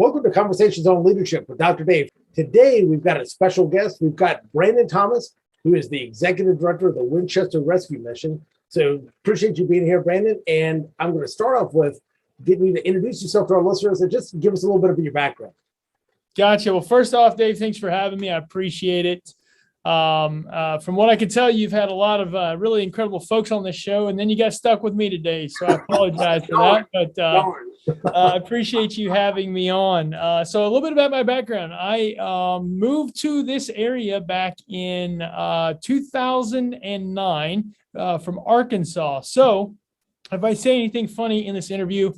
Welcome to Conversations on Leadership with Dr. Dave. Today, we've got a special guest. We've got Brandan Thomas, who is the Executive Director of the Winchester Rescue Mission. So appreciate you being here, Brandan. And I'm going to start off with getting you to introduce yourself to our listeners and just give us a little bit of your background. Gotcha. Well, first off, Dave, thanks for having me. I appreciate it. From what I can tell, you've had a lot of really incredible folks on this show, and then you got stuck with me today. So I apologize for that, but I appreciate you having me on. So a little bit about my background. I moved to this area back in 2009 from Arkansas. So if I say anything funny in this interview,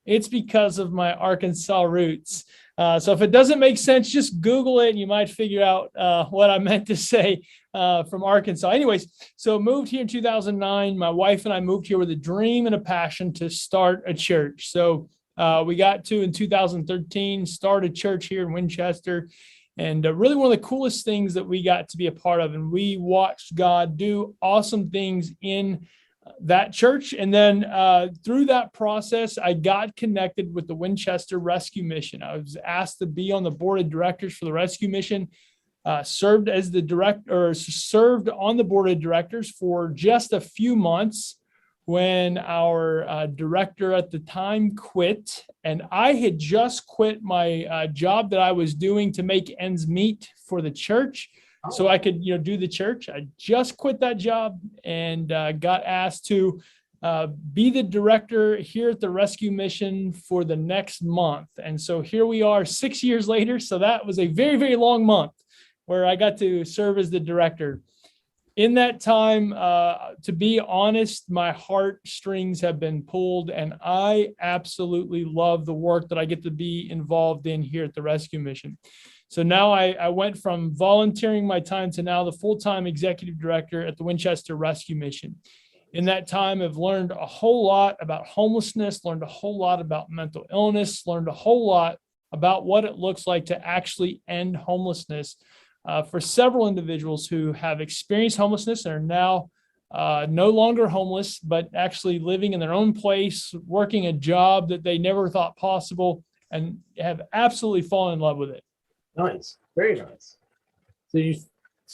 it's because of my Arkansas roots. So if it doesn't make sense, just Google it and you might figure out what I meant to say from Arkansas. Anyways, so moved here in 2009. My wife and I moved here with a dream and a passion to start a church. So we got to, in 2013, start a church here in Winchester. And really one of the coolest things that we got to be a part of. And we watched God do awesome things in that church. And then through that process, I got connected with the Winchester Rescue Mission. I was asked to be on the board of directors for the rescue mission, served on the board of directors for just a few months when our director at the time quit. And I had just quit my job that I was doing to make ends meet for the church. So I could, do the church. I just quit that job and got asked to be the director here at the rescue mission for the next month. And so here we are 6 years later. So that was a very, very long month where I got to serve as the director. In that time, to be honest, my heartstrings have been pulled, and I absolutely love the work that I get to be involved in here at the rescue mission. So now I went from volunteering my time to now the full-time executive director at the Winchester Rescue Mission. In that time, I've learned a whole lot about homelessness, learned a whole lot about mental illness, learned a whole lot about what it looks like to actually end homelessness for several individuals who have experienced homelessness and are now no longer homeless, but actually living in their own place, working a job that they never thought possible, and have absolutely fallen in love with it. Nice. Very nice. So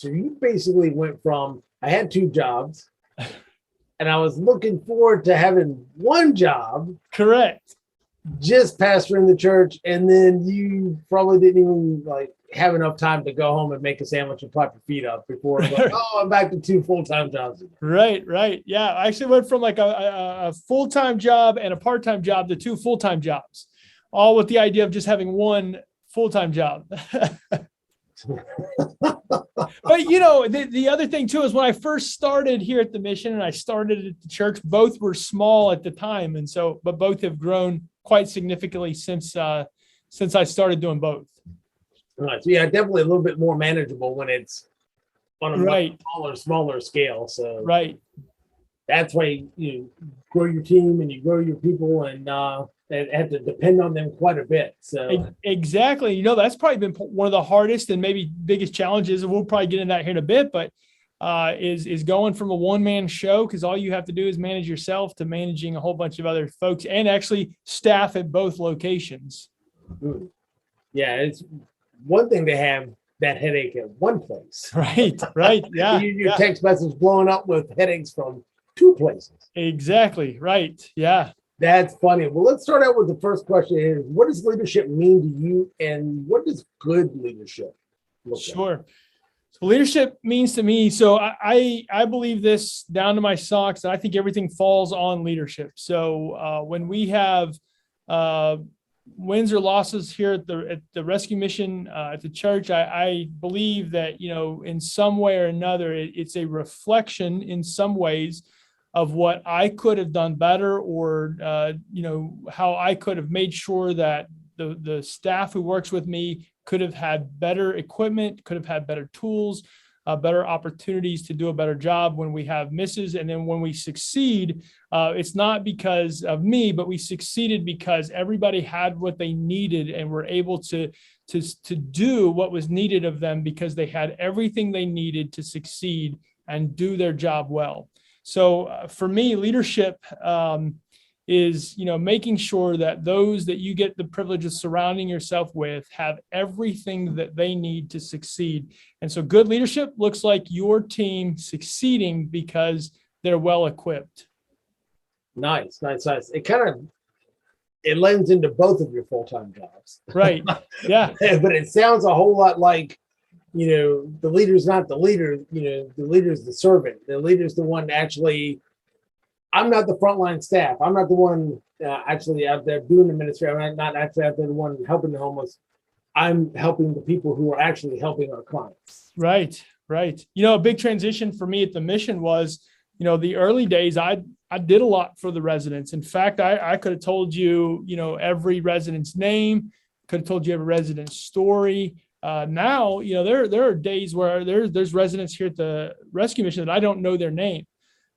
you basically went from, I had two jobs and I was looking forward to having one job. Correct. Just pastoring the church. And then you probably didn't even have enough time to go home and make a sandwich and prop your feet up before, I'm back to two full-time jobs again. Right. Yeah. I actually went from a full-time job and a part-time job to two full-time jobs, all with the idea of just having one full-time job. But the other thing too is when I first started here at the mission and I started at the church, both were small at the time, and so but both have grown quite significantly since I started doing both. Right. So yeah, definitely a little bit more manageable when it's on a much smaller scale. So right. That's why you grow your team and you grow your people and have to depend on them quite a bit. So exactly. That's probably been one of the hardest and maybe biggest challenges, and we'll probably get into that here in a bit, but is going from a one-man show, because all you have to do is manage yourself, to managing a whole bunch of other folks and actually staff at both locations. Yeah, it's one thing to have that headache at one place. Right. Yeah. Your text message blowing up with headaches from two places. Exactly. Right. Yeah. That's funny. Well, let's start out with the first question here. What does leadership mean to you, and what does good leadership look like? Sure. So leadership means to me, so I believe this down to my socks, and I think everything falls on leadership. So when we have wins or losses here at the rescue mission, at the church, I believe that, in some way or another, it's a reflection in some ways of what I could have done better, or, how I could have made sure that the staff who works with me could have had better equipment, could have had better tools, better opportunities to do a better job when we have misses. And then when we succeed, it's not because of me, but we succeeded because everybody had what they needed and were able to do what was needed of them, because they had everything they needed to succeed and do their job well. So for me, leadership is, making sure that those that you get the privilege of surrounding yourself with have everything that they need to succeed. And so good leadership looks like your team succeeding because they're well equipped. Nice. It lends into both of your full-time jobs. Right. Yeah. But it sounds a whole lot like, the leader's not the leader, the leader's the servant. The leader's the one actually. I'm not the frontline staff. I'm not the one actually out there doing the ministry. I'm not actually out there the one helping the homeless. I'm helping the people who are actually helping our clients. Right. A big transition for me at the mission was, the early days, I did a lot for the residents. In fact, I could have told you, every resident's name, could have told you every resident's story. Now, there are days where there's residents here at the rescue mission that I don't know their name.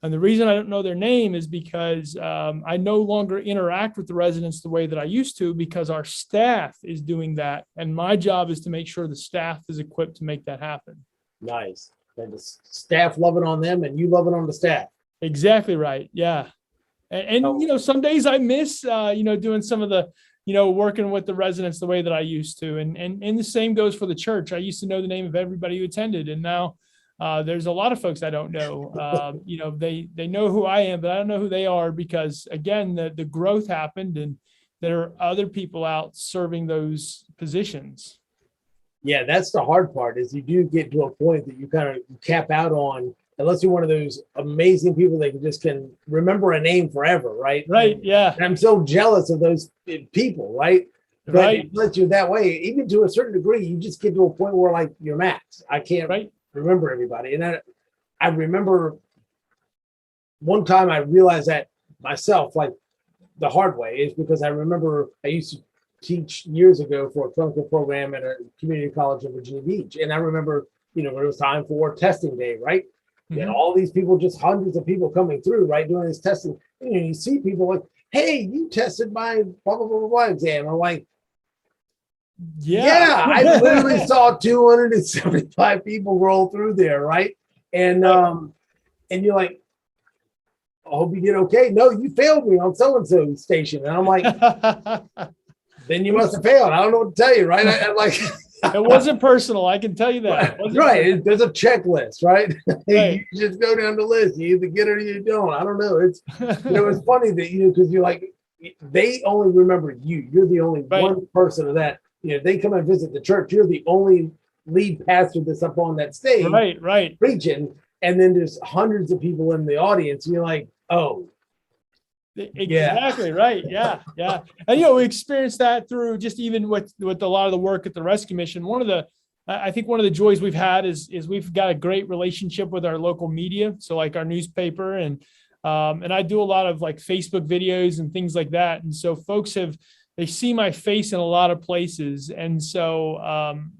And the reason I don't know their name is because I no longer interact with the residents the way that I used to, because our staff is doing that. And my job is to make sure the staff is equipped to make that happen. Nice. And the staff loving on them and you loving on the staff. Exactly right. Yeah. And some days I miss, doing some of the, working with the residents the way that I used to. And the same goes for the church. I used to know the name of everybody who attended. And now there's a lot of folks I don't know. They know who I am, but I don't know who they are because, again, the growth happened and there are other people out serving those positions. Yeah, that's the hard part is you do get to a point that you kind of cap out on, unless you're one of those amazing people that can remember a name forever, right? Right, yeah. And I'm so jealous of those people, right? But right. It lets you that way, even to a certain degree, you just get to a point where like you're max. I can't remember everybody. And I remember one time I realized that myself, like the hard way, is because I remember I used to teach years ago for a clinical program at a community college in Virginia Beach. And I remember, when it was time for testing day, right? Mm-hmm. And all these people, just hundreds of people coming through, right, doing this testing. And you see people like, hey, you tested my blah, blah, blah, blah, blah exam. I'm like, yeah, I literally saw 275 people roll through there, right? And you're like, I hope you did okay. No, you failed me on so-and-so station. And I'm like, then you must have failed. I don't know what to tell you, right? I'm like, it wasn't personal. I can tell you that. Right. There's a checklist, right? You just go down the list. You either get it or you don't. I don't know. It's, it's funny that, because you're like, they only remember you. You're the only one person of that. They come and visit the church. You're the only lead pastor that's up on that stage. Right. Preaching. And then there's hundreds of people in the audience. And you're like, oh. Exactly. Yeah. Right. Yeah. And, we experienced that through just even with a lot of the work at the rescue mission. I think one of the joys we've had is we've got a great relationship with our local media. So like our newspaper and I do a lot of like Facebook videos and things like that. And so folks they see my face in a lot of places. And so,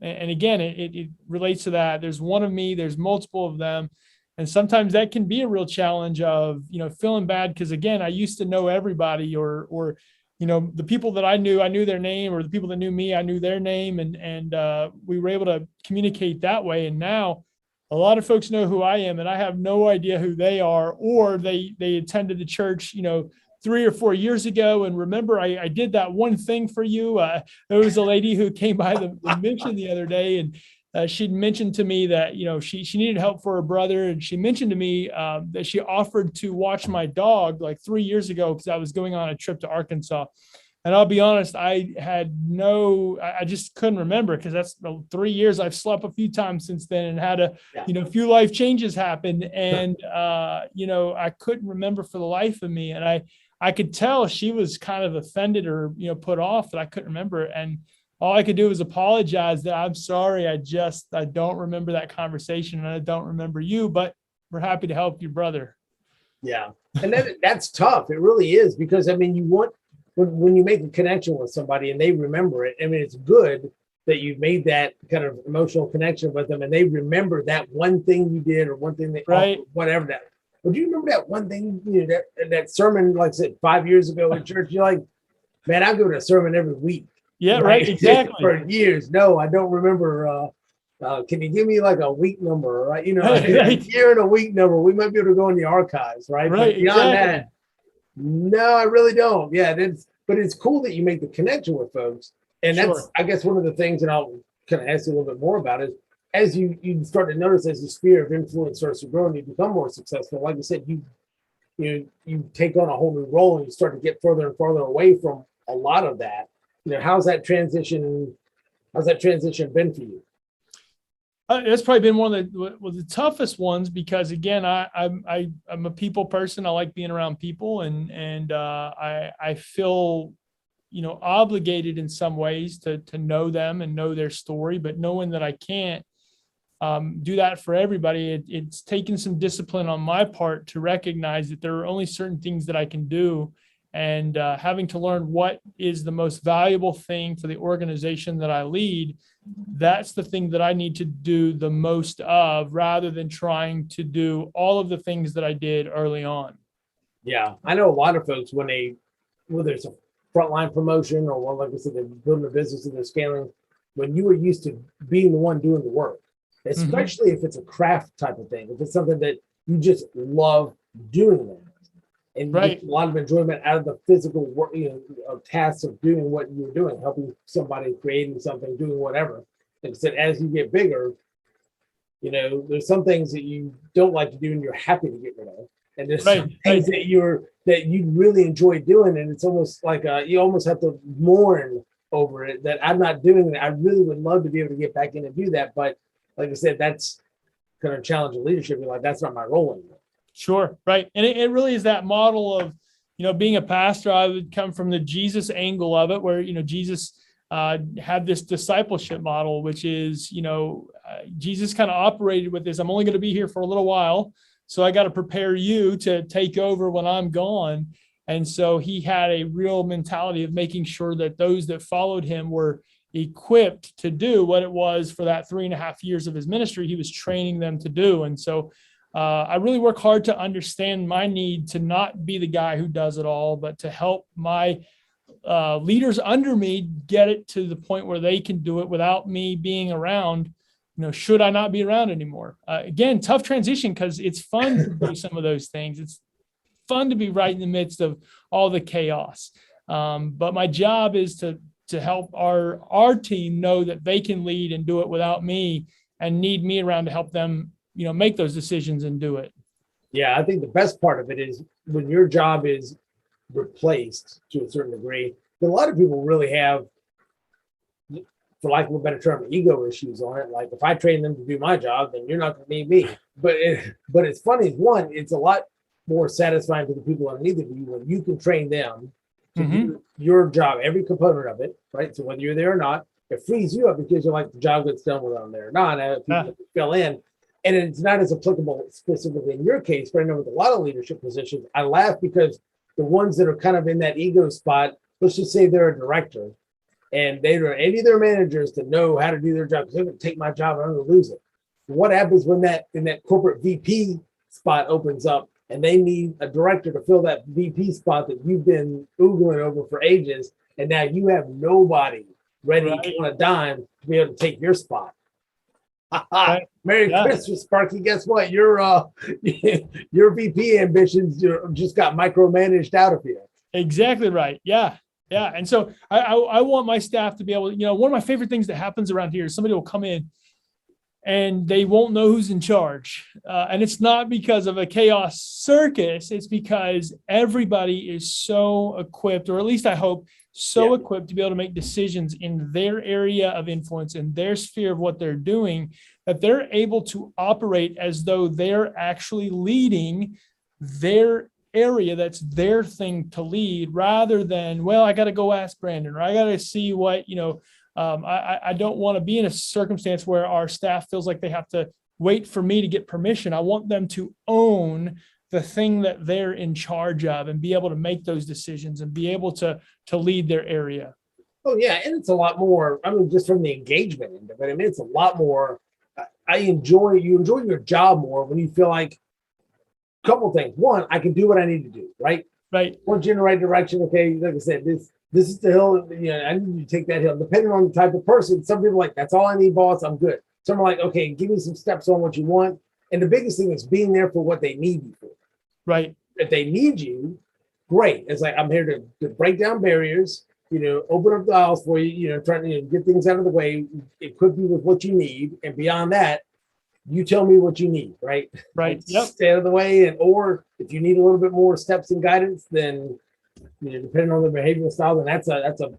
and again, it relates to that. There's one of me, there's multiple of them. And sometimes that can be a real challenge of, feeling bad. Cause again, I used to know everybody or, the people that I knew their name, or the people that knew me, I knew their name. And we were able to communicate that way. And now a lot of folks know who I am and I have no idea who they are, or they attended the church, 3 or 4 years ago. And remember, I did that one thing for you. There was a lady who came by the mission the other day, and she'd mentioned to me that, she needed help for her brother. And she mentioned to me that she offered to watch my dog like 3 years ago because I was going on a trip to Arkansas. And I'll be honest, I just couldn't remember because that's 3 years. I've slept a few times since then and had a few life changes happen. And, I couldn't remember for the life of me. And I could tell she was kind of offended or, put off that I couldn't remember. And all I could do was apologize that I'm sorry. I don't remember that conversation and I don't remember you, but we're happy to help your brother. Yeah. And that's tough. It really is, because you want, when you make a connection with somebody and they remember it, it's good that you've made that kind of emotional connection with them and they remember that one thing you did or one thing whatever that. But do you remember that one thing, that sermon, like I said, 5 years ago in church? You're like, man, I go to a sermon every week. Yeah, right. Exactly. For years. No, I don't remember. Can you give me like a week number, right? A year and a week number. We might be able to go in the archives, right? Right. But beyond that, No, I really don't. Yeah, but it's cool that you make the connection with folks. And that's, Sure. I guess, one of the things, and I'll kind of ask you a little bit more about it, as you start to notice as the sphere of influence starts to grow and you become more successful, like I said, you take on a whole new role and you start to get further and further away from a lot of that. How's that transition been for you? It's probably been one of the toughest ones because again, I'm a people person. I like being around people, and I feel obligated in some ways to know them and know their story, but knowing that I can't do that for everybody, it's taken some discipline on my part to recognize that there are only certain things that I can do, and having to learn what is the most valuable thing for the organization that I lead. That's the thing that I need to do the most of, rather than trying to do all of the things that I did early on. Yeah, I know a lot of folks whether it's a frontline promotion or one, like I said, they're building a business and they're scaling, when you were used to being the one doing the work, especially if it's a craft type of thing, if it's something that you just love doing that. And you Right. get a lot of enjoyment out of the physical work, of tasks of doing what you're doing, helping somebody, creating something, doing whatever. Like I said, as you get bigger, there's some things that you don't like to do and you're happy to get rid of. And there's some things that you really enjoy doing. And it's almost like you almost have to mourn over it that I'm not doing it. I really would love to be able to get back in and do that. But like I said, that's kind of challenging leadership. You're like, that's not my role anymore. Sure. Right. And it really is that model of, being a pastor. I would come from the Jesus angle of it, where, Jesus had this discipleship model, which is, Jesus kind of operated with this. I'm only going to be here for a little while, so I got to prepare you to take over when I'm gone. And so he had a real mentality of making sure that those that followed him were equipped to do what it was for that 3.5 years of his ministry he was training them to do. And so I really work hard to understand my need to not be the guy who does it all, but to help my leaders under me get it to the point where they can do it without me being around, should I not be around anymore. Again, tough transition, because it's fun to do some of those things. It's fun to be right in the midst of all the chaos. But my job is to help our team know that they can lead and do it without me, and need me around to help them, make those decisions and do it. Yeah, I think the best part of it is when your job is replaced to a certain degree. A lot of people really have, for lack of a better term, ego issues on it. Like, if I train them to do my job, then you're not going to need me. But it's funny. One, it's a lot more satisfying to the people underneath of you when you can train them to do your job, every component of it, right? So whether you're there or not, it frees you up because you're like, the job gets done whether I'm there or not. People fill in. And it's not as applicable specifically in your case, but I know with a lot of leadership positions, I laugh because the ones that are kind of in that ego spot, let's just say they're a director and they are any of their managers to know how to do their job, because they're going to take my job and I'm going to lose it. What happens when that corporate VP spot opens up and they need a director to fill that VP spot that you've been oogling over for ages, and now you have nobody ready on a dime to be able to take your spot? Merry Christmas, Sparky. Guess what? Your VP ambitions just got micromanaged out of here. Exactly right. Yeah. And so I want my staff to be able to, one of my favorite things that happens around here is somebody will come in and they won't know who's in charge. And it's not because of a chaos circus. It's because everybody is so equipped, or at least I hope, equipped to be able to make decisions in their area of influence, in their sphere of what they're doing, that they're able to operate as though they're actually leading their area. That's their thing to lead, rather than, well, I got to go ask Brandon, or I got to see what, I don't want to be in a circumstance where our staff feels like they have to wait for me to get permission. I want them to own the thing that they're in charge of and be able to make those decisions and be able to lead their area. Oh yeah. And it's a lot more, just from the engagement end of it. It's a lot more, you enjoy your job more when you feel like a couple of things. One, I can do what I need to do, right? Right. Point you in the right direction. Okay. Like I said, this is the hill. I need you to take that hill. Depending on the type of person, some people are like, that's all I need, boss. I'm good. Some are like, okay, give me some steps on what you want. And the biggest thing is being there for what they need you for. Right. If they need you, great. It's like, I'm here to break down barriers, open up the aisles for you, trying to get things out of the way, equip you with what you need. And beyond that, you tell me what you need, right? Right. Yep. Stay out of the way. Or if you need a little bit more steps and guidance, then, depending on the behavioral style, then that's a,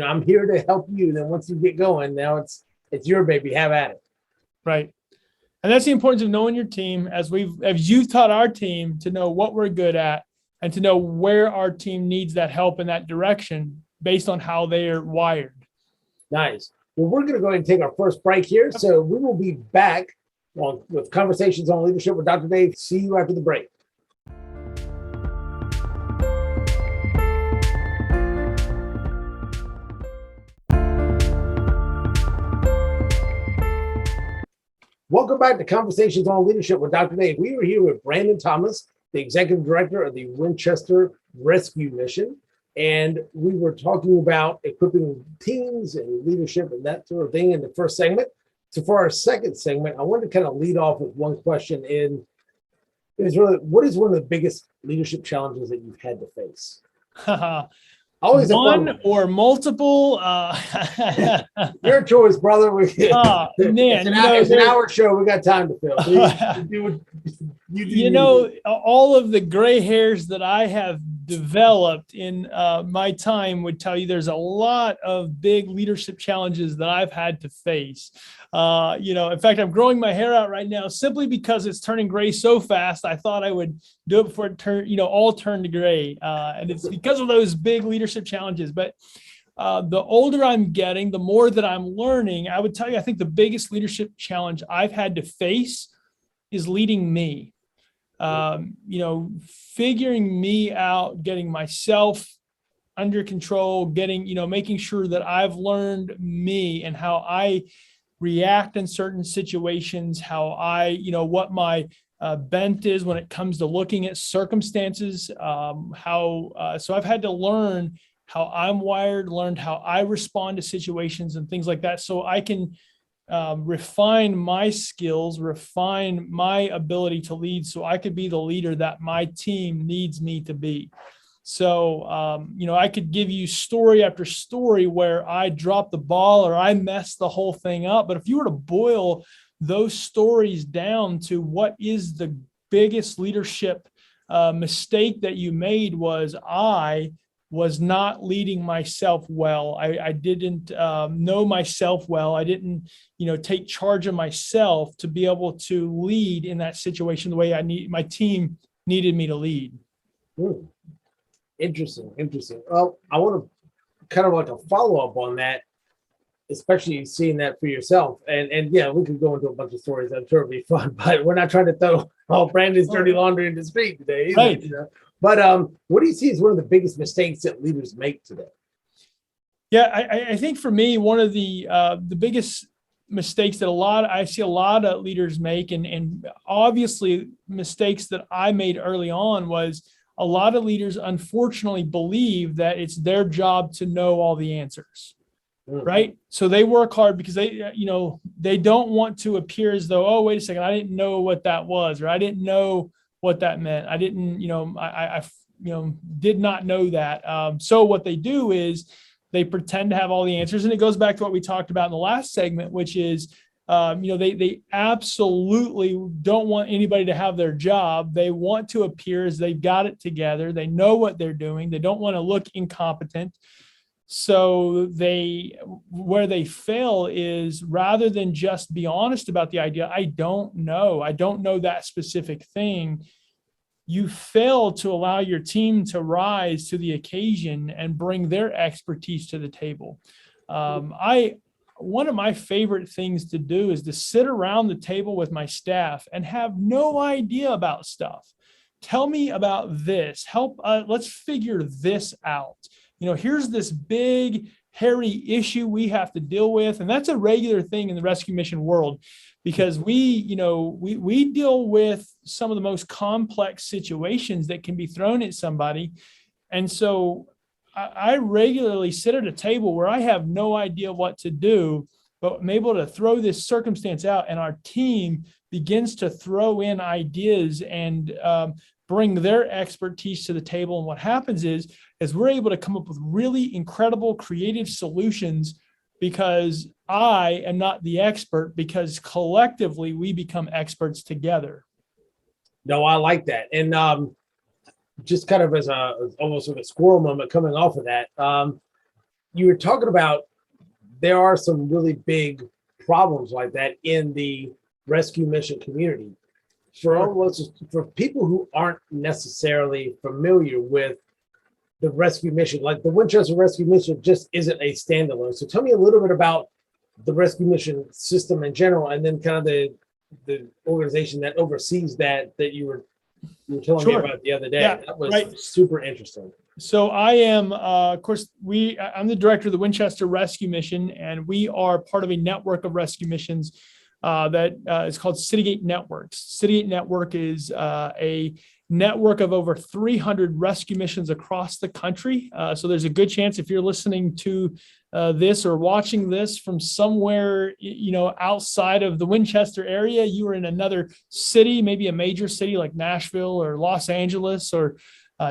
I'm here to help you. Then once you get going, now it's your baby. Have at it. Right. And that's the importance of knowing your team, as you've taught our team to know what we're good at and to know where our team needs that help in that direction based on how they are wired. Nice. Well, we're going to go ahead and take our first break here. So we will be back with Conversations on Leadership with Dr. Dave. See you after the break. Welcome back to Conversations on Leadership with Dr. Dave. We are here with Brandan Thomas, the Executive Director of the Winchester Rescue Mission. And we were talking about equipping teams and leadership and that sort of thing in the first segment. So for our second segment, I wanted to kind of lead off with one question. And it was really, what is one of the biggest leadership challenges that you've had to face? Always one or multiple. Your choice, brother. It's an hour show. We got time to fill. All of the gray hairs that I have developed in my time would tell you there's a lot of big leadership challenges that I've had to face. In fact, I'm growing my hair out right now simply because it's turning gray so fast. I thought I would do it before it all turned to gray. And it's because of those big leadership challenges. But the older I'm getting, the more that I'm learning. I would tell you, I think the biggest leadership challenge I've had to face is leading me. Figuring me out, getting myself under control, making sure that I've learned me and how I react in certain situations, how what my bent is when it comes to looking at circumstances, so I've had to learn how I'm wired, learned how I respond to situations and things like that, so I can refine my skills, refine my ability to lead, so I could be the leader that my team needs me to be. So, I could give you story after story where I dropped the ball or I messed the whole thing up. But if you were to boil those stories down to what is the biggest leadership mistake that you made, I was not leading myself well. I didn't know myself well. I didn't, take charge of myself to be able to lead in that situation the way my team needed me to lead. Interesting. Well, I want to kind of like a follow-up on that, especially seeing that for yourself. And yeah, we could go into a bunch of stories. I'm sure it'll be fun, but we're not trying to throw all Brandon's dirty laundry in the street today either, right. But what do you see as one of the biggest mistakes that leaders make today? Yeah, I think for me, one of the biggest mistakes that I see a lot of leaders make, and obviously mistakes that I made early on, was a lot of leaders unfortunately believe that it's their job to know all the answers, right? So they work hard because they don't want to appear as though, oh, wait a second, I didn't know what that was, or I didn't know what that meant. I didn't, I did not know that. So what they do is they pretend to have all the answers. And it goes back to what we talked about in the last segment, which is, they absolutely don't want anybody to have their job. They want to appear as they've got it together. They know what they're doing. They don't want to look incompetent. So where they fail is, rather than just be honest about the idea, I don't know that specific thing, you fail to allow your team to rise to the occasion and bring their expertise to the table. One of my favorite things to do is to sit around the table with my staff and have no idea about stuff. Tell me about this. Let's figure this out. Here's this big, hairy issue we have to deal with. And that's a regular thing in the rescue mission world, because we deal with some of the most complex situations that can be thrown at somebody. And so I regularly sit at a table where I have no idea what to do, but I'm able to throw this circumstance out, and our team begins to throw in ideas and bring their expertise to the table. And what happens is we're able to come up with really incredible creative solutions because I am not the expert, because collectively we become experts together. No, I like that. And just kind of as almost of a squirrel moment coming off of that, you were talking about there are some really big problems like that in the rescue mission community. For people who aren't necessarily familiar with the rescue mission, like the Winchester Rescue Mission just isn't a standalone. So tell me a little bit about the rescue mission system in general, and then kind of the organization that oversees that you were telling me about the other day. Yeah, that was super interesting. So I am, of course, I'm the director of the Winchester Rescue Mission, and we are part of a network of rescue missions that is called CityGate Networks. CityGate Network is a network of over 300 rescue missions across the country. So there's a good chance if you're listening to this or watching this from somewhere, outside of the Winchester area, you are in another city, maybe a major city like Nashville or Los Angeles or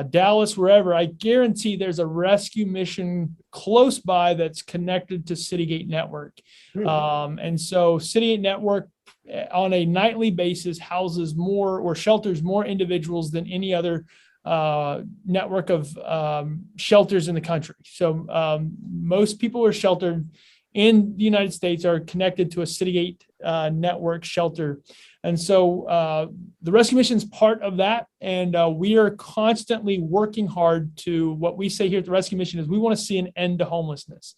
Dallas, wherever. I guarantee there's a rescue mission close by that's connected to CityGate Network. And so CityGate Network on a nightly basis houses more or shelters more individuals than any other network of shelters in the country. So most people who are sheltered in the United States are connected to a CityGate network shelter. And so the rescue mission is part of that. And we are constantly working hard to, what we say here at the rescue mission is we want to see an end to homelessness.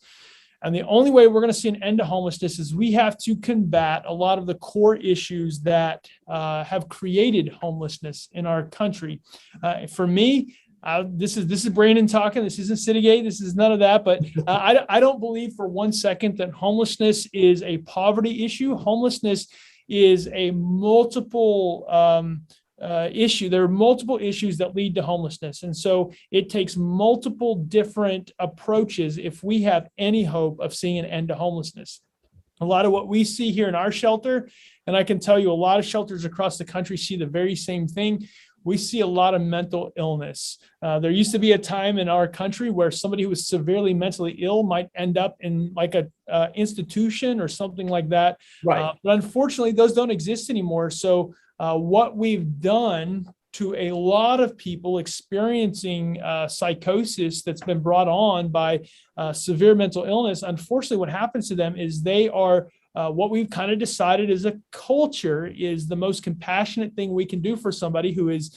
And the only way we're going to see an end to homelessness is we have to combat a lot of the core issues that have created homelessness in our country. For me, this is Brandan talking. This isn't CityGate. This is none of that. But I don't believe for one second that homelessness is a poverty issue. Homelessness is a multiple issue. There are multiple issues that lead to homelessness. And so it takes multiple different approaches if we have any hope of seeing an end to homelessness. A lot of what we see here in our shelter, and I can tell you a lot of shelters across the country see the very same thing. We see a lot of mental illness. There used to be a time in our country where somebody who was severely mentally ill might end up in like a institution or something like that. Right. But unfortunately, those don't exist anymore. So what we've done to a lot of people experiencing psychosis that's been brought on by severe mental illness, unfortunately, what happens to them is they are what we've kind of decided as a culture is the most compassionate thing we can do for somebody who is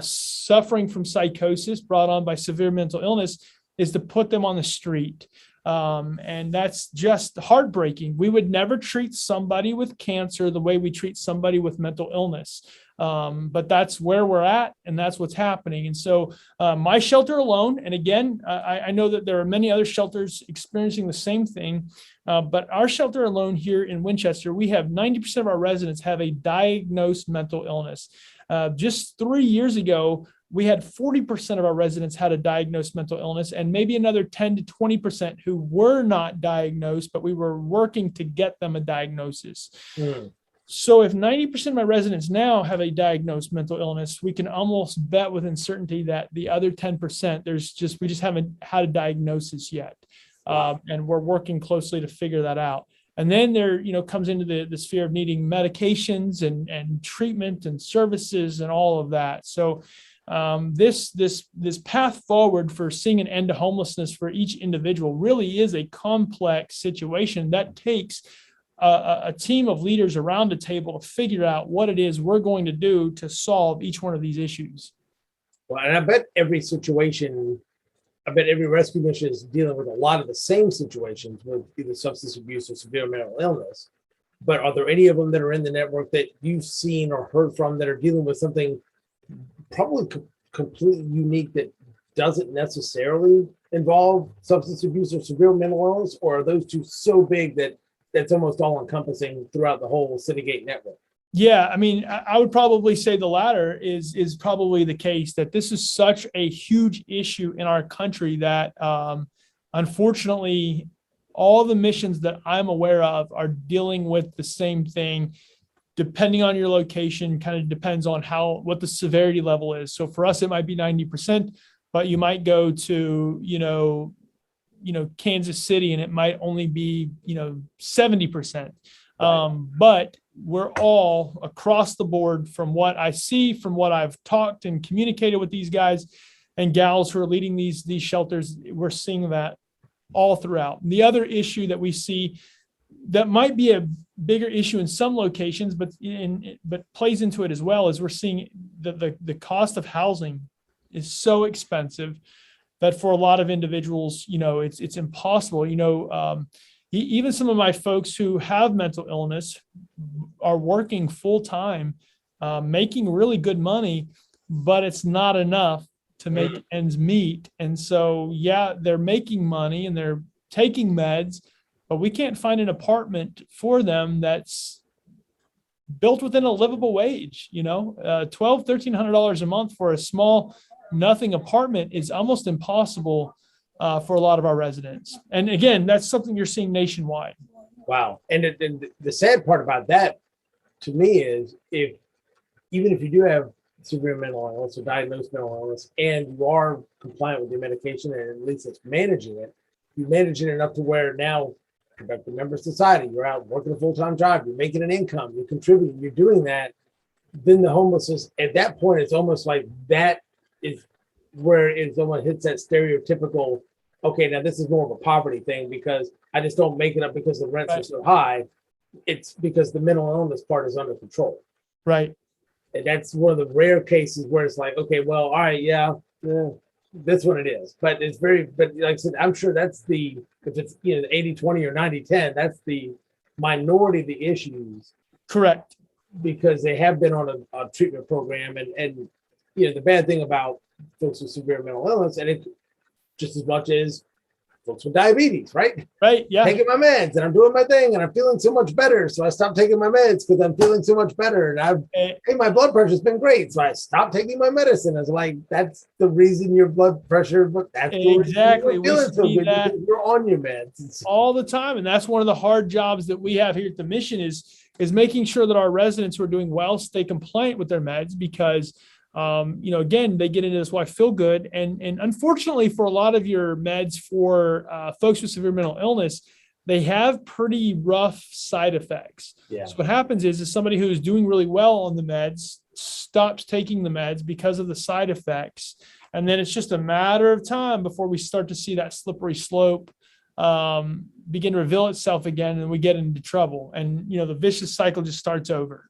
suffering from psychosis brought on by severe mental illness is to put them on the street. And that's just heartbreaking. We would never treat somebody with cancer the way we treat somebody with mental illness. But that's where we're at, and that's what's happening. And so my shelter alone, and again, I know that there are many other shelters experiencing the same thing, but our shelter alone here in Winchester, we have 90% of our residents have a diagnosed mental illness. Just 3 years ago, we had 40% of our residents had a diagnosed mental illness, and maybe another 10 to 20% who were not diagnosed, but we were working to get them a diagnosis. So if 90% of my residents now have a diagnosed mental illness, we can almost bet with certainty that the other 10%, we just haven't had a diagnosis yet. And we're working closely to figure that out. And then there, comes into the sphere of needing medications and treatment and services and all of that. So this path forward for seeing an end to homelessness for each individual really is a complex situation that takes a team of leaders around the table to figure out what it is we're going to do to solve each one of these issues. Well, and I bet every rescue mission is dealing with a lot of the same situations with either substance abuse or severe mental illness. But are there any of them that are in the network that you've seen or heard from that are dealing with something probably completely unique that doesn't necessarily involve substance abuse or severe mental illness? Or are those two so big that that's almost all encompassing throughout the whole CityGate network? Yeah, I mean, I would probably say the latter is probably the case, that this is such a huge issue in our country that unfortunately, all the missions that I'm aware of are dealing with the same thing. depending on your location, kind of depends on what the severity level is. So for us, it might be 90%, but you might go to, Kansas City and it might only be, 70%. But we're all across the board, from what I see, from what I've talked and communicated with these guys and gals who are leading these shelters, we're seeing that all throughout. And the other issue that we see that might be a bigger issue in some locations, but plays into it as well, is we're seeing the cost of housing is so expensive that for a lot of individuals, it's impossible. Even some of my folks who have mental illness are working full time, making really good money, but it's not enough to make ends meet. And so, they're making money and they're taking meds, but we can't find an apartment for them that's built within a livable wage. $1,200-$1,300 a month for a small nothing apartment is almost impossible for a lot of our residents. And again, that's something you're seeing nationwide. Wow. And the sad part about that to me is, even if you do have severe mental illness or diagnosed mental illness and you are compliant with your medication, and at least it's managing it, you manage it enough to where now you're a member of society, you're out working a full-time job, you're making an income, you're contributing, you're doing that, then the homelessness, at that point, it's almost like that is where it almost hits that stereotypical, okay, now this is more of a poverty thing because I just don't make it up because the rents are so high. It's because the mental illness part is under control. Right. And that's one of the rare cases where it's like, okay, well, all right, that's what it is. But but like I said, I'm sure that's if it's 80-20 or 90-10, that's the minority of the issues. Correct. Because they have been on a treatment program, and the bad thing about folks with severe mental illness, and it just as much as folks with diabetes, right? Right. Yeah. Taking my meds and I'm doing my thing and I'm feeling so much better. So I stopped taking my meds because I'm feeling so much better. And my blood pressure's been great. So I stopped taking my medicine. I was like, that's the reason your blood pressure, but that's exactly. You're feeling so good because you're on your meds all the time. And that's one of the hard jobs that we have here at the mission is making sure that our residents who are doing well stay compliant with their meds, because again, they get into this, I feel good. And unfortunately for a lot of your meds for folks with severe mental illness, they have pretty rough side effects. Yeah. So what happens is somebody who is doing really well on the meds stops taking the meds because of the side effects. And then it's just a matter of time before we start to see that slippery slope begin to reveal itself again, and we get into trouble. And, the vicious cycle just starts over.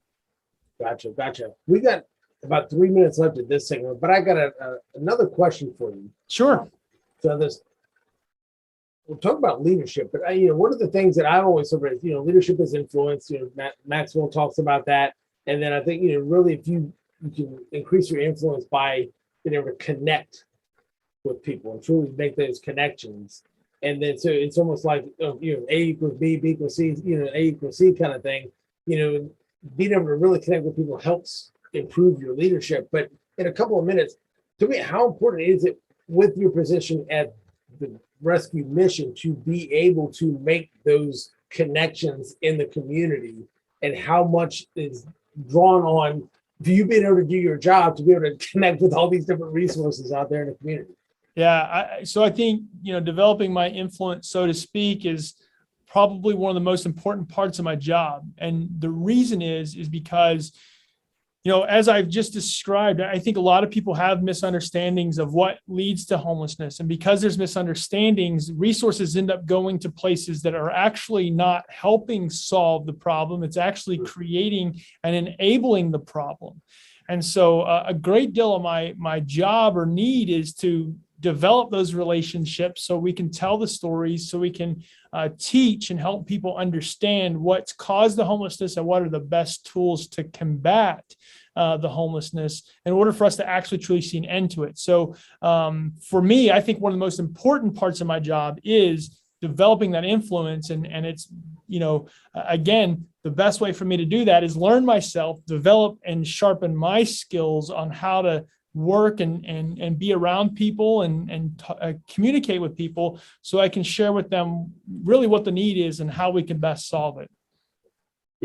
Gotcha. We got about 3 minutes left of this segment, but I got another question for you. Sure. So we'll talk about leadership, but one of the things that I've always said is, leadership is influence. Maxwell talks about that, and then I think really if you can increase your influence by being able to connect with people and truly make those connections, and then so it's almost like A equals B, B equals C, A equals C kind of thing. Being able to really connect with people helps improve your leadership. But in a couple of minutes, to me, how important is it with your position at the rescue mission to be able to make those connections in the community, and how much is drawn on do you being able to do your job to be able to connect with all these different resources out there in the community? Yeah. So I think, developing my influence, so to speak, is probably one of the most important parts of my job. And the reason is because as I've just described, I think a lot of people have misunderstandings of what leads to homelessness. And because there's misunderstandings, resources end up going to places that are actually not helping solve the problem. It's actually creating and enabling the problem. And so a great deal of my job or need is to develop those relationships so we can tell the stories, so we can teach and help people understand what's caused the homelessness and what are the best tools to combat the homelessness in order for us to actually truly see an end to it. So for me, I think one of the most important parts of my job is developing that influence. And it's, again, the best way for me to do that is learn myself, develop and sharpen my skills on how to work and be around people and communicate with people, so I can share with them really what the need is and how we can best solve it.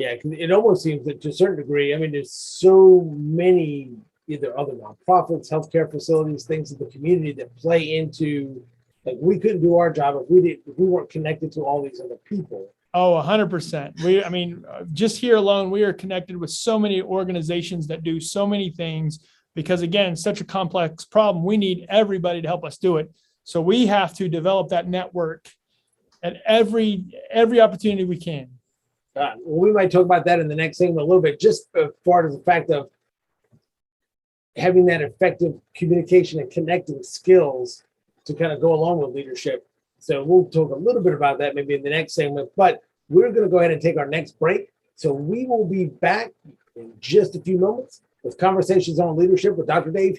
Yeah, 'cause it almost seems that to a certain degree, I mean, there's so many either other nonprofits, healthcare facilities, things in the community that play into, like, we couldn't do our job if we weren't connected to all these other people. Oh, 100%. I mean, just here alone, we are connected with so many organizations that do so many things because, again, such a complex problem. We need everybody to help us do it. So we have to develop that network at every opportunity we can. Well, we might talk about that in the next segment a little bit, just as far as the fact of having that effective communication and connecting skills to kind of go along with leadership. So we'll talk a little bit about that maybe in the next segment, but we're going to go ahead and take our next break. So we will be back in just a few moments with Conversations on Leadership with Dr. Dave.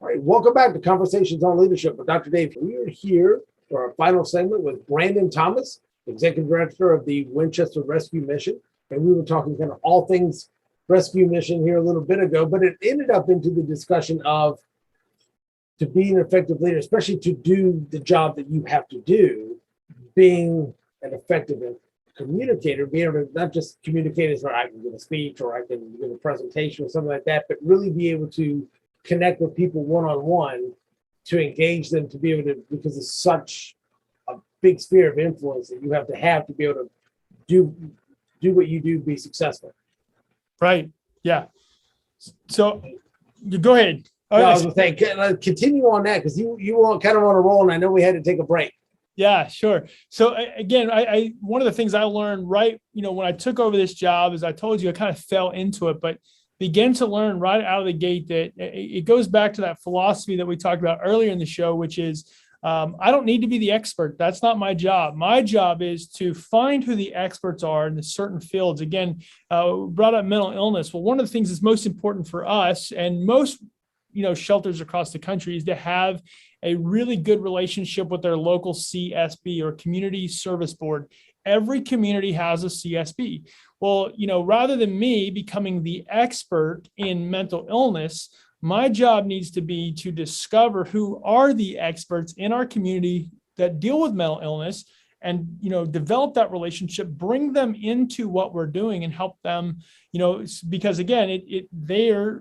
All right, welcome back to Conversations on Leadership with Dr. Dave. We are here for our final segment with Brandan Thomas, Executive Director of the Winchester Rescue Mission. And we were talking kind of all things rescue mission here a little bit ago, but it ended up into the discussion of to be an effective leader, especially to do the job that you have to do, being an effective communicator, being able to not just communicate as I can give a speech or I can give a presentation or something like that, but really be able to connect with people one-on-one, to engage them, to be able to, because it's such a big sphere of influence that you have to be able to do what you do, be successful. Right. Yeah. So you go ahead. No, I was going to say, continue on that because you kind of on a roll, and I know we had to take a break. Yeah, sure. So again, I one of the things I learned when I took over this job, as I told you, I kind of fell into it, but began to learn right out of the gate that it goes back to that philosophy that we talked about earlier in the show, which is I don't need to be the expert. That's not my job. My job is to find who the experts are in the certain fields. Again, brought up mental illness. Well, one of the things that's most important for us and most shelters across the country is to have a really good relationship with their local CSB or community service board. Every community has a CSB. Well, rather than me becoming the expert in mental illness, my job needs to be to discover who are the experts in our community that deal with mental illness and, develop that relationship, bring them into what we're doing and help them, because again, they are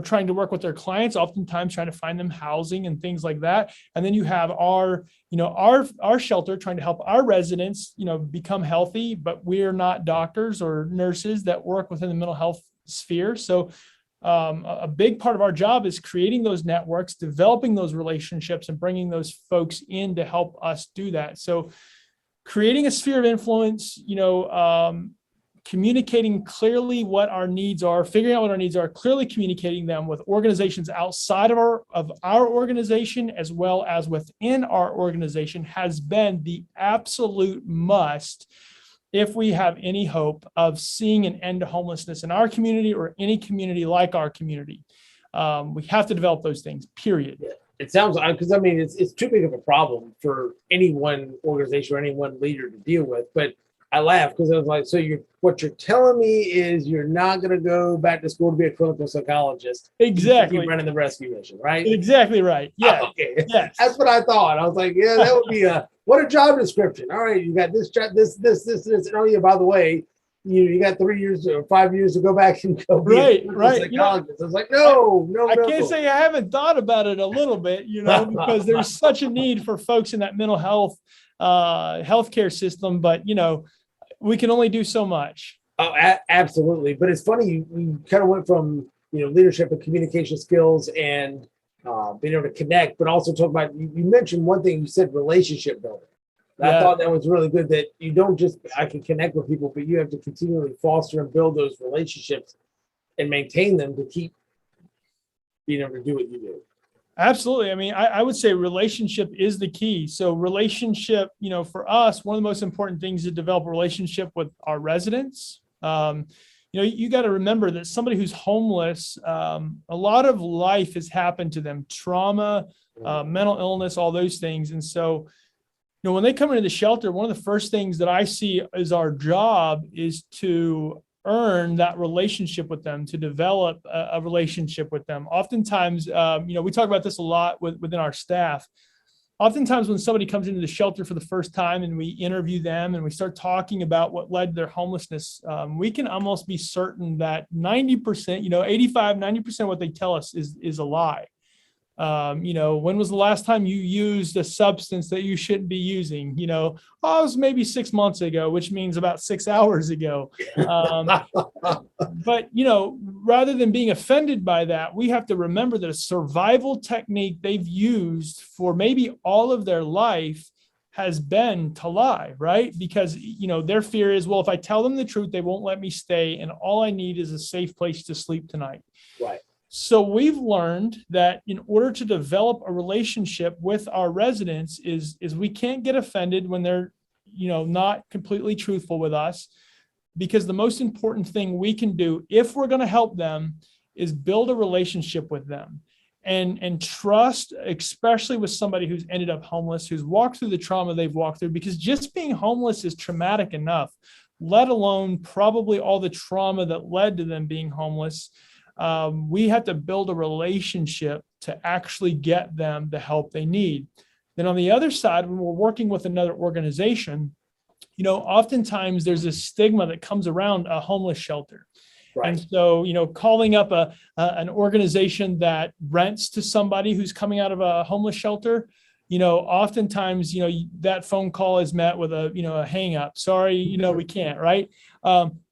trying to work with their clients, oftentimes trying to find them housing and things like that. And then you have our shelter trying to help our residents, become healthy, but we're not doctors or nurses that work within the mental health sphere. So a big part of our job is creating those networks, developing those relationships, and bringing those folks in to help us do that. So creating a sphere of influence, communicating clearly what our needs are, figuring out what our needs are, clearly communicating them with organizations outside of our organization, as well as within our organization, has been the absolute must if we have any hope of seeing an end to homelessness in our community or any community like our community. We have to develop those things, period. Yeah. It sounds like, because I mean, it's too big of a problem for any one organization or any one leader to deal with. But I laugh because I was like, so what you're telling me is you're not going to go back to school to be a clinical psychologist. Exactly. You're running the rescue mission, right? Exactly right. Yeah. Okay. Yes. That's what I thought. I was like, yeah, that would be what a job description. All right, you got this job, this. And oh yeah, by the way, you got 3 years or 5 years to go back and go be a clinical psychologist. I was like, no. I can't say I haven't thought about it a little bit, because there's such a need for folks in that mental health healthcare system, but we can only do so much. Oh, absolutely. But it's funny, you kind of went from, leadership and communication skills and being able to connect, but also talk about, you mentioned one thing, you said relationship building. I thought that was really good, that you don't just, I can connect with people, but you have to continually foster and build those relationships and maintain them to keep being able to do what you do. Absolutely. I mean, I would say relationship is the key. So relationship, for us, one of the most important things is to develop a relationship with our residents. You got to remember that somebody who's homeless, a lot of life has happened to them, trauma, mental illness, all those things. And so, when they come into the shelter, one of the first things that I see as our job is to earn that relationship with them, to develop a relationship with them. Oftentimes, we talk about this a lot within our staff. Oftentimes when somebody comes into the shelter for the first time and we interview them and we start talking about what led to their homelessness, we can almost be certain that 90%, 85, 90% of what they tell us is a lie. When was the last time you used a substance that you shouldn't be using? It was maybe 6 months ago, which means about 6 hours ago. But, rather than being offended by that, we have to remember that a survival technique they've used for maybe all of their life has been to lie, right? Because, their fear is, well, if I tell them the truth, they won't let me stay. And all I need is a safe place to sleep tonight. Right. So we've learned that in order to develop a relationship with our residents is we can't get offended when they're, not completely truthful with us, because the most important thing we can do if we're going to help them is build a relationship with them and trust, especially with somebody who's ended up homeless, who's walked through the trauma they've walked through, because just being homeless is traumatic enough, let alone probably all the trauma that led to them being homeless. We have to build a relationship to actually get them the help they need. Then on the other side, when we're working with another organization, oftentimes there's a stigma that comes around a homeless shelter. Right. And so, calling up an organization that rents to somebody who's coming out of a homeless shelter, oftentimes, that phone call is met with a hang up. Sorry, we can't, right?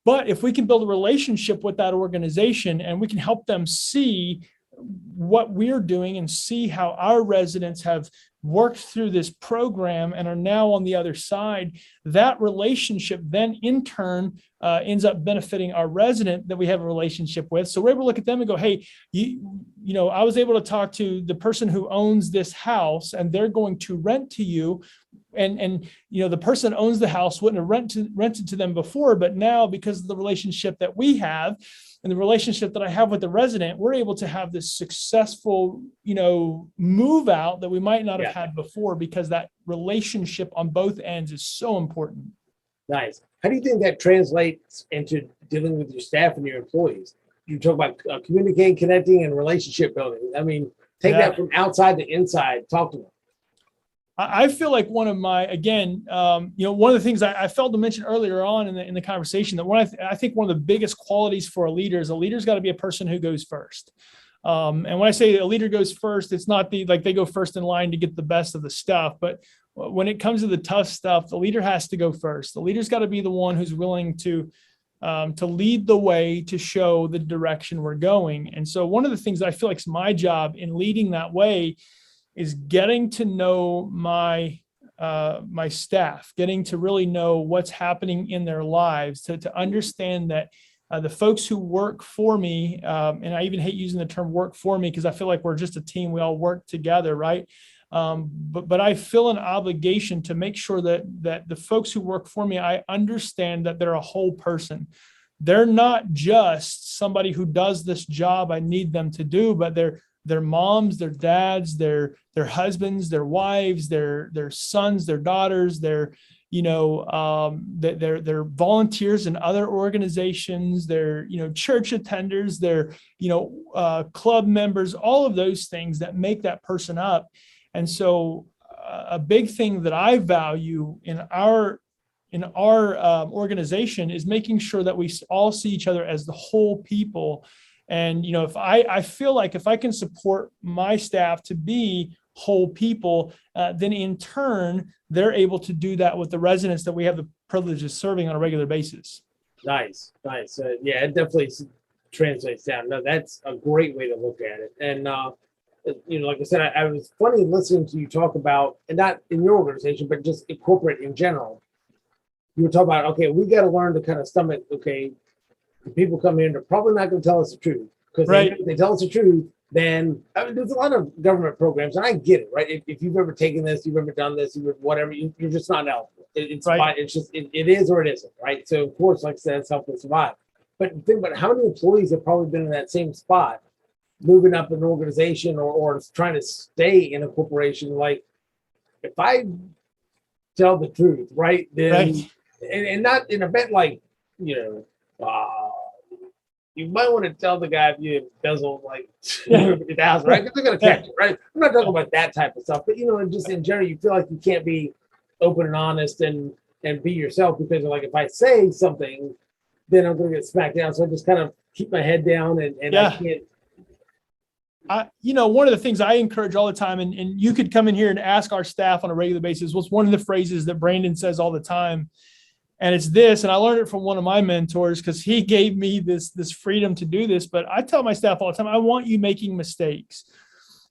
But if we can build a relationship with that organization and we can help them see what we're doing and see how our residents have worked through this program and are now on the other side, that relationship then in turn ends up benefiting our resident that we have a relationship with. So we're able to look at them and go, hey, I was able to talk to the person who owns this house and they're going to rent to you. And the person that owns the house wouldn't have rented to them before, but now because of the relationship that we have and the relationship that I have with the resident, we're able to have this successful, move out that we might not have had before, because that relationship on both ends is so important. Nice. How do you think that translates into dealing with your staff and your employees? You talk about communicating, connecting, and relationship building. I mean, take that from outside to inside. Talk to them. I feel like one of my, again, one of the things I failed to mention earlier on in the conversation, that I think one of the biggest qualities for a leader's got to be a person who goes first. And when I say a leader goes first, it's not like they go first in line to get the best of the stuff, but when it comes to the tough stuff, the leader has to go first. The leader's got to be the one who's willing to lead the way, to show the direction we're going. And so one of the things that I feel like is my job in leading that way is getting to know my staff, getting to really know what's happening in their lives, to understand that the folks who work for me, and I even hate using the term work for me because I feel like we're just a team, we all work together, right? But I feel an obligation to make sure that the folks who work for me, I understand that they're a whole person. They're not just somebody who does this job I need them to do, but their moms, their dads, their husbands, their wives, their sons, their daughters, their volunteers in other organizations, their church attenders, their club members, all of those things that make that person up. And so a big thing that I value in our organization is making sure that we all see each other as the whole people. And, if I feel like if I can support my staff to be whole people, then in turn, they're able to do that with the residents that we have the privilege of serving on a regular basis. Nice. Yeah, it definitely translates down. No, that's a great way to look at it. And, like I said, I was funny listening to you talk about, and not in your organization, but just in corporate in general. You were talking about, okay, we got to learn to kind of stomach, okay, the people come in, they're probably not going to tell us the truth, because if they tell us the truth, then there's a lot of government programs, and I get it, right? If you've ever taken this, you've ever done this, whatever, you're just not eligible. It's fine. It's just it is or it isn't, right? So of course, like I said, it's helping survive. But think about how many employees have probably been in that same spot, moving up an organization or trying to stay in a corporation. Like, if I tell the truth, right, then and not in a bit like you might want to tell the guy if you embezzle like 250,000, right? Because they're going to catch you, right? I'm not talking about that type of stuff, but just in general, you feel like you can't be open and honest and be yourself because like if I say something, then I'm going to get smacked down. So I just kind of keep my head down and I can't. One of the things I encourage all the time, and you could come in here and ask our staff on a regular basis, what's one of the phrases that Brandan says all the time. And it's this, and I learned it from one of my mentors because he gave me this freedom to do this. But I tell my staff all the time, I want you making mistakes.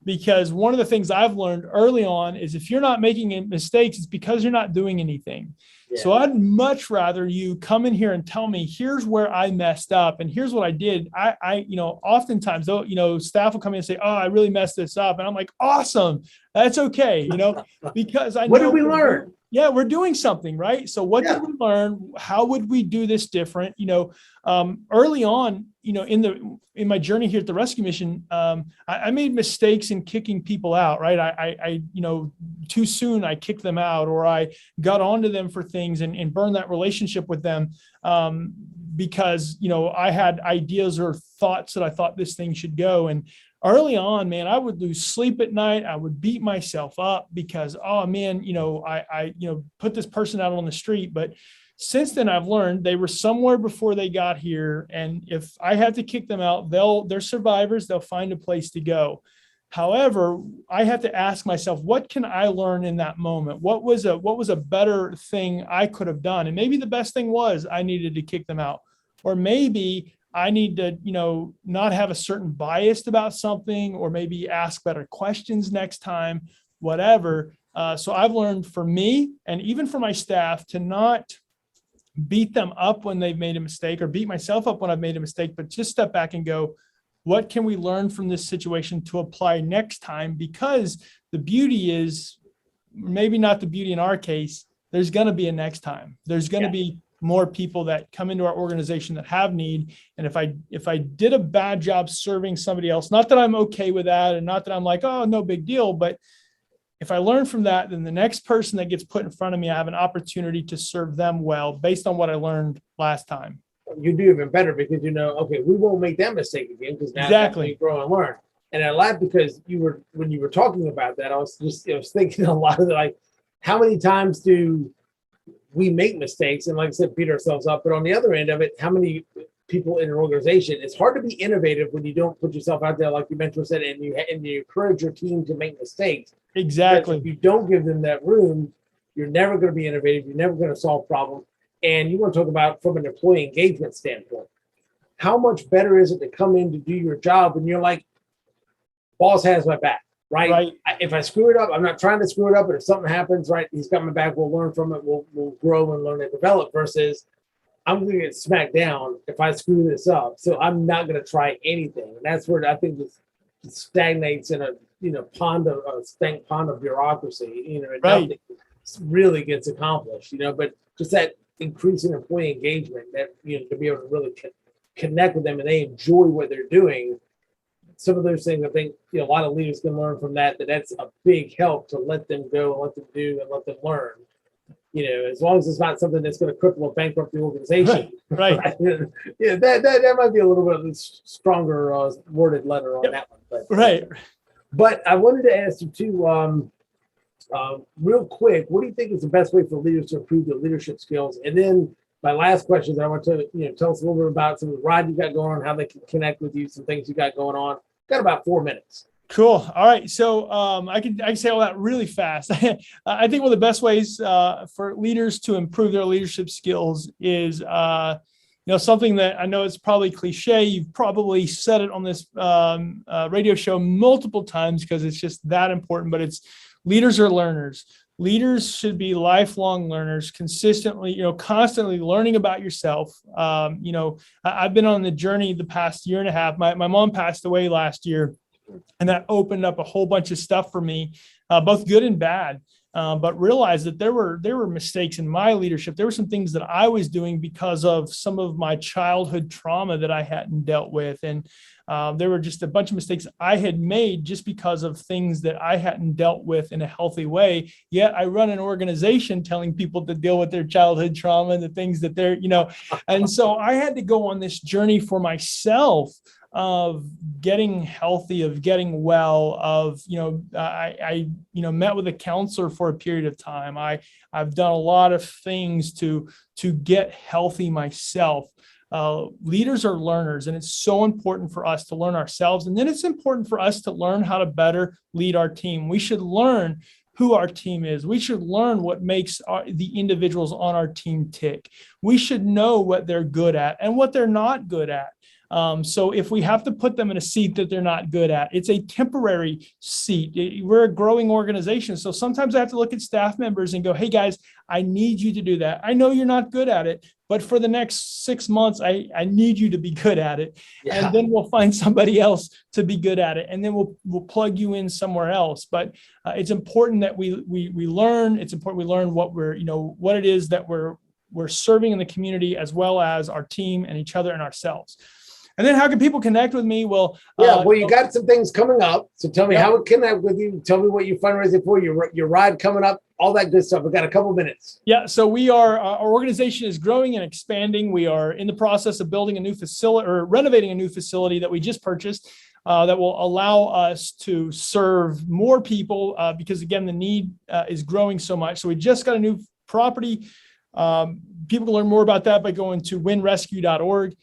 Because one of the things I've learned early on is if you're not making mistakes, it's because you're not doing anything. Yeah. So I'd much rather you come in here and tell me, here's where I messed up and here's what I did. Oftentimes though, staff will come in and say, oh, I really messed this up. And I'm like, awesome. That's okay. Because I know what did we learn? Yeah, we're doing something, right? So what did we learn? How would we do this different? Early on, in my journey here at the rescue mission, I made mistakes in kicking people out, right? I too soon I kicked them out, or I got onto them for things and burned that relationship with them because I had ideas or thoughts that I thought this thing should go. And early on, man, I would lose sleep at night. I would beat myself up because, oh man, I put this person out on the street. But since then, I've learned they were somewhere before they got here. And if I had to kick them out, they're survivors. They'll find a place to go. However, I have to ask myself, what can I learn in that moment? What was a better thing I could have done? And maybe the best thing was I needed to kick them out. Or maybe I need to, not have a certain bias about something, or maybe ask better questions next time, whatever. So I've learned for me and even for my staff to not beat them up when they've made a mistake or beat myself up when I've made a mistake, but just step back and go, what can we learn from this situation to apply next time? Because the beauty is, maybe not the beauty in our case, there's going to be a next time. There's going to be more people that come into our organization that have need. And if I did a bad job serving somebody else, not that I'm okay with that, and not that I'm like, oh, no big deal, but if I learn from that, then the next person that gets put in front of me, I have an opportunity to serve them well based on what I learned last time. You do even better because okay, we won't make that mistake again because now that's when you grow and learn. And I laughed because when you were talking about that, I was just thinking a lot of like, how many times do we make mistakes and, like I said, beat ourselves up? But on the other end of it, how many people in an organization, it's hard to be innovative when you don't put yourself out there, like your mentor said, and you encourage your team to make mistakes. Exactly. If you don't give them that room, you're never going to be innovative. You're never going to solve problems. And you want to talk about from an employee engagement standpoint, how much better is it to come in to do your job and you're like, boss has my back, right? If I screw it up, I'm not trying to screw it up, but if something happens, right, he's got my back, we'll learn from it, we'll grow and learn and develop, versus I'm going to get smacked down if I screw this up. So I'm not going to try anything. And that's where I think this stagnates in a stank pond of bureaucracy, and nothing really gets accomplished, but just that increasing employee engagement, that to be able to really connect with them and they enjoy what they're doing. Some of those things I think a lot of leaders can learn from that's a big help to let them go and let them do and let them learn, as long as it's not something that's going to cripple or bankrupt the organization. Right. Yeah, that might be a little bit of a stronger worded letter on that one, but I wanted to ask you too, real quick, what do you think is the best way for leaders to improve their leadership skills? And then my last question is I want to tell us a little bit about some of the ride you got going on, how they can connect with you, some things you got going on. Got about 4 minutes. Cool. All right. So I can say all that really fast. I think one of the best ways for leaders to improve their leadership skills is something that I know it's probably cliche. You've probably said it on this radio show multiple times because it's just that important, but it's leaders are learners. Leaders should be lifelong learners, consistently, constantly learning about yourself. I've been on the journey the past year and a half. My mom passed away last year, and that opened up a whole bunch of stuff for me, both good and bad. But realized that there were mistakes in my leadership. There were some things that I was doing because of some of my childhood trauma that I hadn't dealt with. And There were just a bunch of mistakes I had made just because of things that I hadn't dealt with in a healthy way. Yet I run an organization telling people to deal with their childhood trauma and the things that they're, and so I had to go on this journey for myself of getting healthy, of getting well, of, I met with a counselor for a period of time. I've done a lot of things to get healthy myself. Leaders are learners, and it's so important for us to learn ourselves. And then it's important for us to learn how to better lead our team. We should learn who our team is. We should learn what makes the individuals on our team tick. We should know what they're good at and what they're not good at. So if we have to put them in a seat that they're not good at, it's a temporary seat. We're a growing organization. So sometimes I have to look at staff members and go, hey guys, I need you to do that. I know you're not good at it, but for the next 6 months, I need you to be good at it. Yeah. And then we'll find somebody else to be good at it. And then we'll plug you in somewhere else. But it's important that we learn. It's important we learn what what it is that we're serving in the community, as well as our team and each other and ourselves. And then how can people connect with me? Well, you got some things coming up. So tell me how to connect with you. Tell me what you're fundraising for, your ride coming up, all that good stuff. We've got a couple minutes. Yeah. So our organization is growing and expanding. We are in the process of building a new facility, or renovating a new facility that we just purchased, that will allow us to serve more people, because again, the need is growing so much. So we just got a new property. People can learn more about that by going to winrescue.org.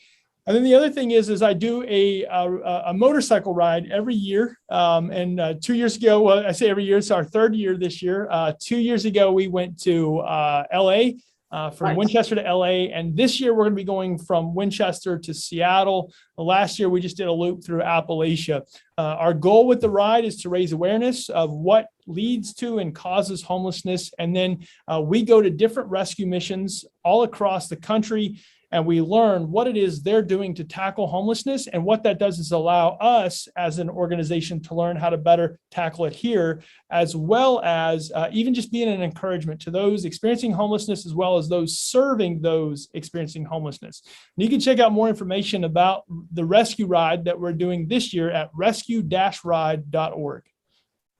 And then the other thing is I do a motorcycle ride every year. And 2 years ago, well, I say every year, it's our third year this year. 2 years ago, we went to LA, from nice. Winchester to LA. And this year, we're going to be going from Winchester to Seattle. Last year, we just did a loop through Appalachia. Our goal with the ride is to raise awareness of what leads to and causes homelessness. And then we go to different rescue missions all across the country, and we learn what it is they're doing to tackle homelessness. And what that does is allow us as an organization to learn how to better tackle it here, as well as even just being an encouragement to those experiencing homelessness, as well as those serving those experiencing homelessness. And you can check out more information about the rescue ride that we're doing this year at rescue-ride.org.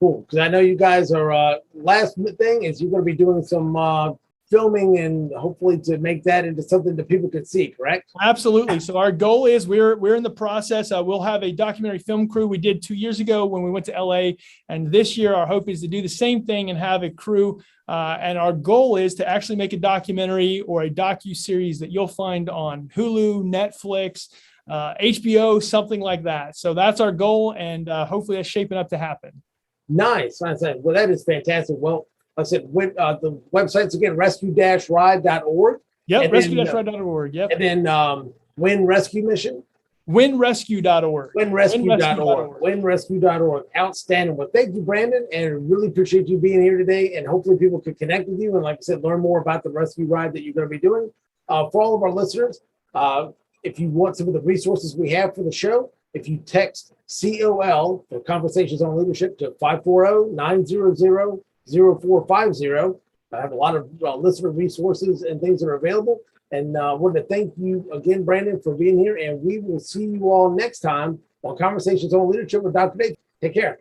Cool. Because I know you guys are, last thing is you're going to be doing some filming, and hopefully to make that into something that people could see, correct? Absolutely. So our goal is we're in the process. We'll have a documentary film crew. We did 2 years ago when we went to LA, and this year our hope is to do the same thing and have a crew. And our goal is to actually make a documentary or a docu-series that you'll find on Hulu, Netflix, HBO, something like that. So that's our goal, and hopefully that's shaping up to happen. Nice. Well, that is fantastic. Well, I said, the website's again, rescue-ride.org. Yep, rescue-ride.org. Yep. And then Win Rescue Mission? Winrescue.org. Winrescue.org. Winrescue.org. Outstanding. Well, thank you, Brandon, and really appreciate you being here today. And hopefully people can connect with you and, like I said, learn more about the rescue ride that you're going to be doing. For all of our listeners, if you want some of the resources we have for the show, if you text COL for Conversations on Leadership to 540-900-0450. I have a lot of listener resources and things that are available. And I want to thank you again, Brandon, for being here. And we will see you all next time on Conversations on Leadership with Dr. Dave. Take care.